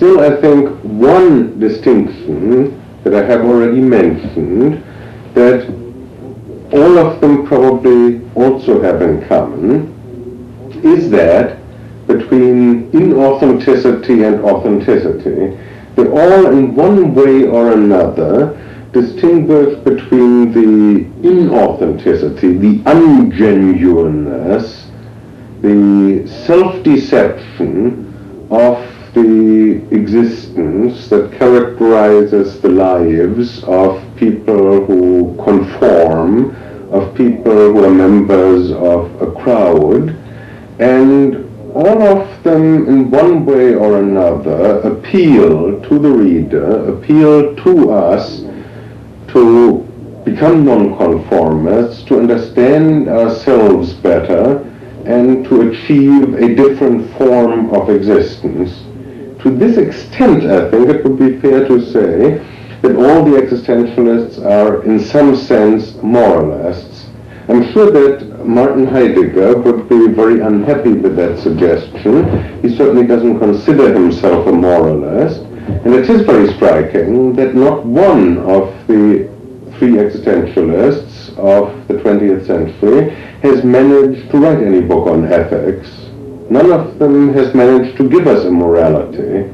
still, I think, one distinction that I have already mentioned that all of them probably also have in common is that between inauthenticity and authenticity, they all in one way or another distinguish between the inauthenticity, the ungenuineness, the self-deception of the existence that characterizes the lives of people who conform, of people who are members of a crowd, and all of them in one way or another appeal to the reader, appeal to us to become nonconformists, to understand ourselves better, and to achieve a different form of existence. To this extent, I think it would be fair to say that all the existentialists are, in some sense, moralists. I'm sure that Martin Heidegger would be very unhappy with that suggestion. He certainly doesn't consider himself a moralist. And it is very striking that not one of the three existentialists of the 20th century has managed to write any book on ethics. None of them has managed to give us a morality.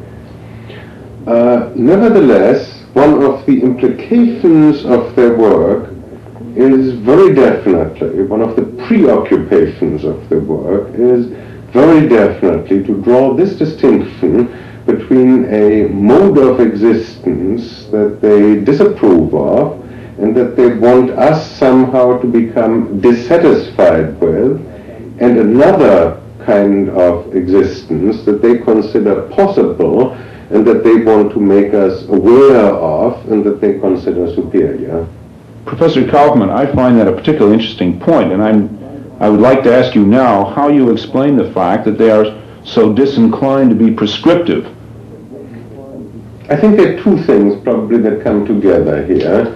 Nevertheless, one of the implications of their work is very definitely, one of the preoccupations of the work is very definitely to draw this distinction between a mode of existence that they disapprove of and that they want us somehow to become dissatisfied with, and another kind of existence that they consider possible and that they want to make us aware of and that they consider superior. Professor Kaufmann, I find that a particularly interesting point, and I would like to ask you now how you explain the fact that they are so disinclined to be prescriptive. I think there are two things probably that come together here.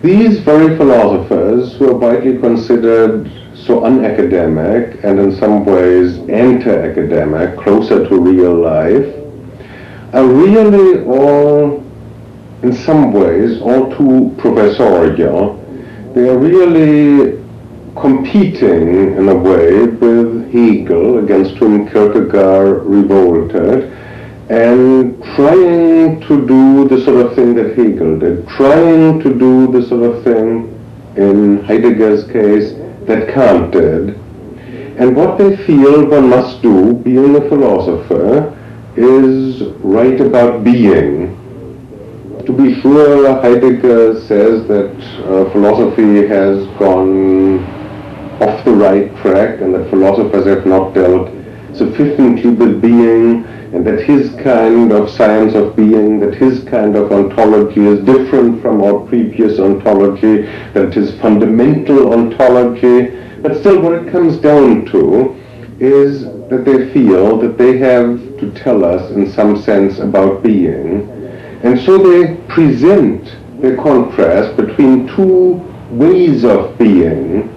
These very philosophers, who are widely considered so unacademic and in some ways anti-academic, closer to real life, are really all, in some ways, all too professorial. They are really competing, in a way, with Hegel, against whom Kierkegaard revolted, and trying to do the sort of thing that Hegel did, trying to do the sort of thing, in Heidegger's case, that Kant did. And what they feel one must do, being a philosopher, is write about being. To be sure, Heidegger says that philosophy has gone off the right track and that philosophers have not dealt sufficiently with being, and that his kind of science of being, that his kind of ontology is different from our previous ontology, that it is fundamental ontology. But still what it comes down to is that they feel that they have to tell us in some sense about being. And so they present the contrast between two ways of being,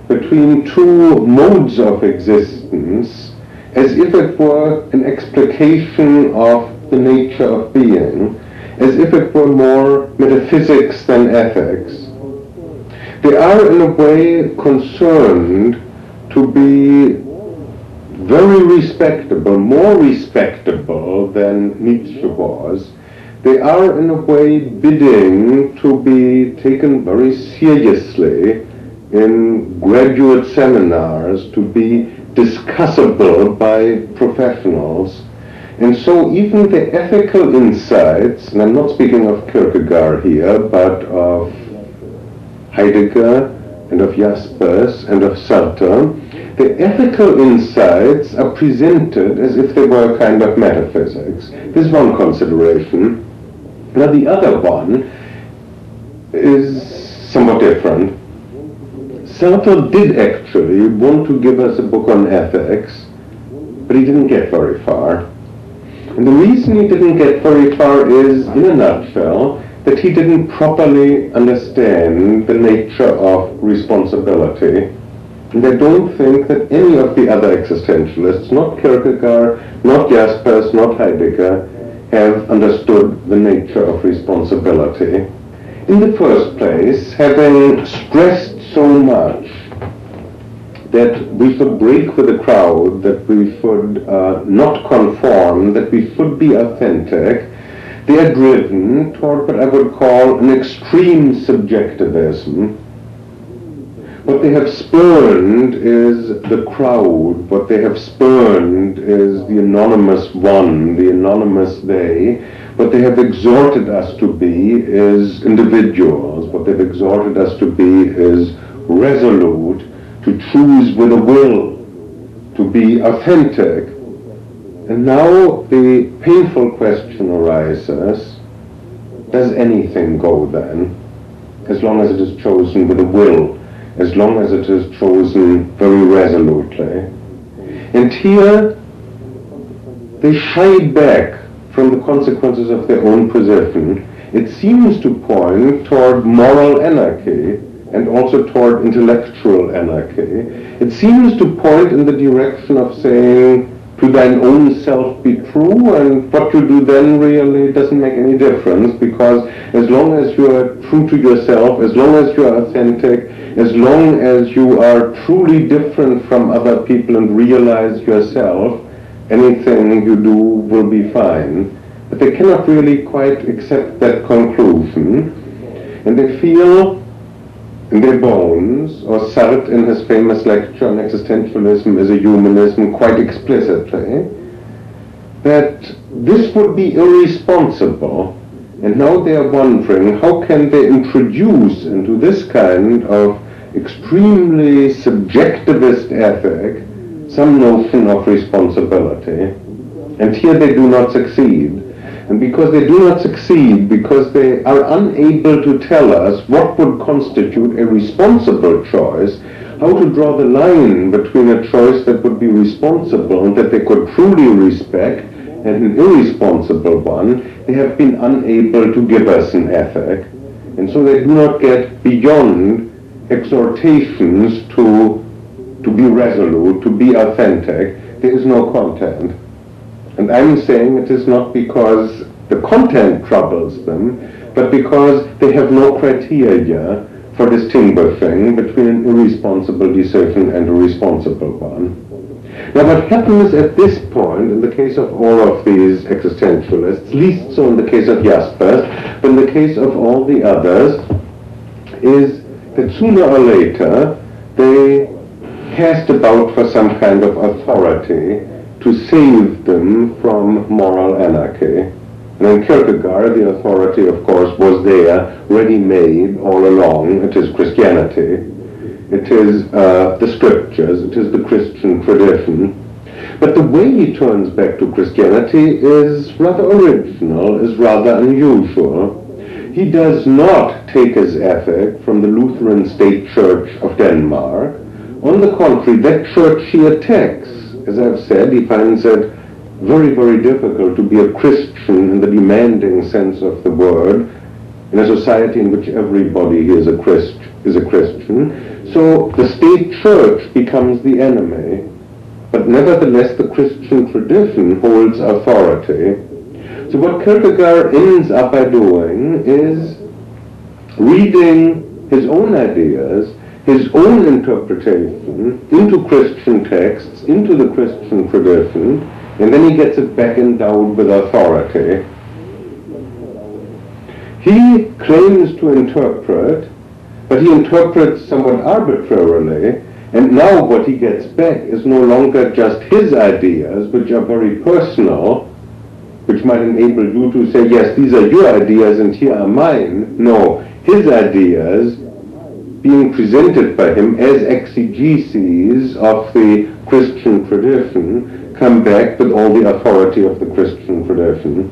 between two modes of existence, as if it were an explication of the nature of being, as if it were more metaphysics than ethics. They are in a way concerned to be very respectable, more respectable than Nietzsche was. They are in a way bidding to be taken very seriously in graduate seminars, to be discussable by professionals. And so even the ethical insights, and I'm not speaking of Kierkegaard here, but of Heidegger and of Jaspers and of Sartre, the ethical insights are presented as if they were a kind of metaphysics. This is one consideration. Now the other one is somewhat different. Sartre did actually want to give us a book on ethics, but he didn't get very far. And the reason he didn't get very far is, in a nutshell, that he didn't properly understand the nature of responsibility. And I don't think that any of the other existentialists, not Kierkegaard, not Jaspers, not Heidegger, have understood the nature of responsibility. In the first place, having stressed so much that we should break with the crowd, that we should not conform, that we should be authentic, they are driven toward what I would call an extreme subjectivism. What they have spurned is the crowd. What they have spurned is the anonymous one, the anonymous they. What they have exhorted us to be is individuals. What they've exhorted us to be is resolute, to choose with a will, to be authentic. And now the painful question arises, does anything go then, as long as it is chosen with a will, as long as it is chosen very resolutely? And here they shy back from the consequences of their own position. It seems to point toward moral anarchy and also toward intellectual anarchy. It seems to point in the direction of saying, to thine own self be true, and what you do then really doesn't make any difference, because as long as you are true to yourself, as long as you are authentic, as long as you are truly different from other people and realize yourself, anything you do will be fine. But they cannot really quite accept that conclusion, and they feel in their bones, or Sartre in his famous lecture on existentialism as a humanism quite explicitly, that this would be irresponsible. And now they are wondering, how can they introduce into this kind of extremely subjectivist ethic some notion of responsibility? And here they do not succeed. And because they do not succeed, because they are unable to tell us what would constitute a responsible choice, how to draw the line between a choice that would be responsible and that they could truly respect and an irresponsible one, they have been unable to give us an ethic. And so they do not get beyond exhortations to be resolute, to be authentic. There is no content. And I'm saying it is not because the content troubles them, but because they have no criteria for distinguishing between an irresponsible decision and a responsible one. Now what happens at this point, in the case of all of these existentialists, least so in the case of Jaspers, but in the case of all the others, is that sooner or later they cast about for some kind of authority to save them from moral anarchy. And in Kierkegaard, the authority, of course, was there, ready-made all along. It is Christianity. It is the scriptures. It is the Christian tradition. But the way he turns back to Christianity is rather original, is rather unusual. He does not take his ethic from the Lutheran State Church of Denmark. On the contrary, that church he attacks. As I've said, he finds it very, very difficult to be a Christian in the demanding sense of the word, in a society in which everybody is a Christian. So the state church becomes the enemy. But nevertheless, the Christian tradition holds authority. So what Kierkegaard ends up by doing is reading his own ideas, his own interpretation into Christian texts, into the Christian tradition, and then he gets it back endowed with authority. He claims to interpret, but he interprets somewhat arbitrarily, and now what he gets back is no longer just his ideas, which are very personal, which might enable you to say, yes, these are your ideas and here are mine. No, his ideas being presented by him as exegeses of the Christian tradition come back with all the authority of the Christian tradition.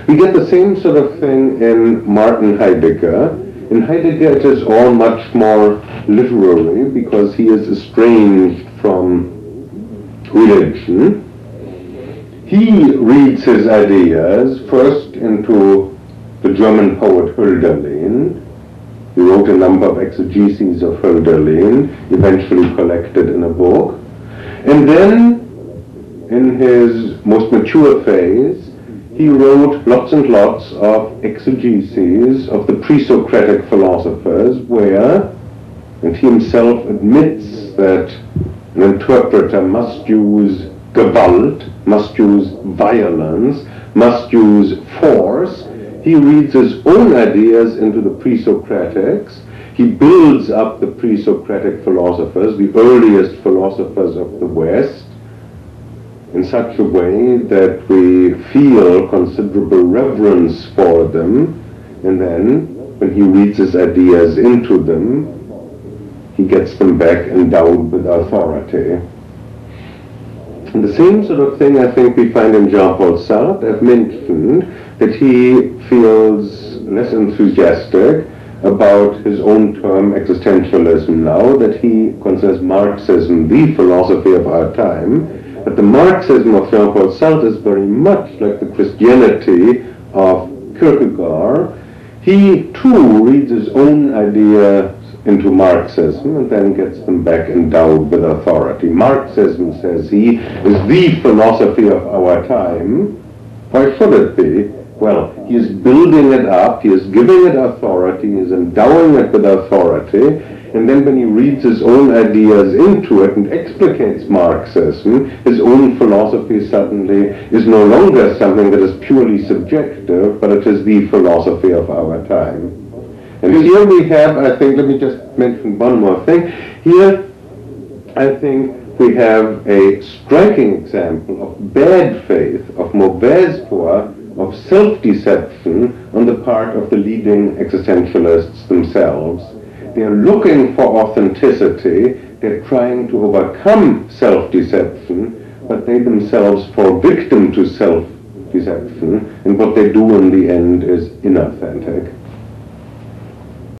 We get the same sort of thing in Martin Heidegger. In Heidegger it is all much more literary because he is estranged from religion. He reads his ideas first into the German poet Hölderlin, He wrote a number of exegeses of Hölderlin, eventually collected in a book. And then, in his most mature phase, he wrote lots and lots of exegeses of the pre-Socratic philosophers where, and he himself admits that an interpreter must use Gewalt, must use violence, must use force. He reads his own ideas into the pre-Socratics. He builds up the pre-Socratic philosophers, the earliest philosophers of the West, in such a way that we feel considerable reverence for them, and then, when he reads his ideas into them, he gets them back endowed with authority. And the same sort of thing I think we find in Jean-Paul Sartre. I've mentioned that he feels less enthusiastic about his own term existentialism now, that he considers Marxism the philosophy of our time. But the Marxism of Jean-Paul Sartre is very much like the Christianity of Kierkegaard. He too reads his own ideas into Marxism and then gets them back endowed with authority. Marxism, says he, is the philosophy of our time. Why should it be? Well, he is building it up, he is giving it authority, he is endowing it with authority, and then when he reads his own ideas into it and explicates Marxism, his own philosophy suddenly is no longer something that is purely subjective, but it is the philosophy of our time. And here we have, I think, let me just mention one more thing. Here, I think we have a striking example of bad faith, of mauvaise foi, of self-deception on the part of the leading existentialists themselves. They are looking for authenticity, they're trying to overcome self-deception, but they themselves fall victim to self-deception, and what they do in the end is inauthentic.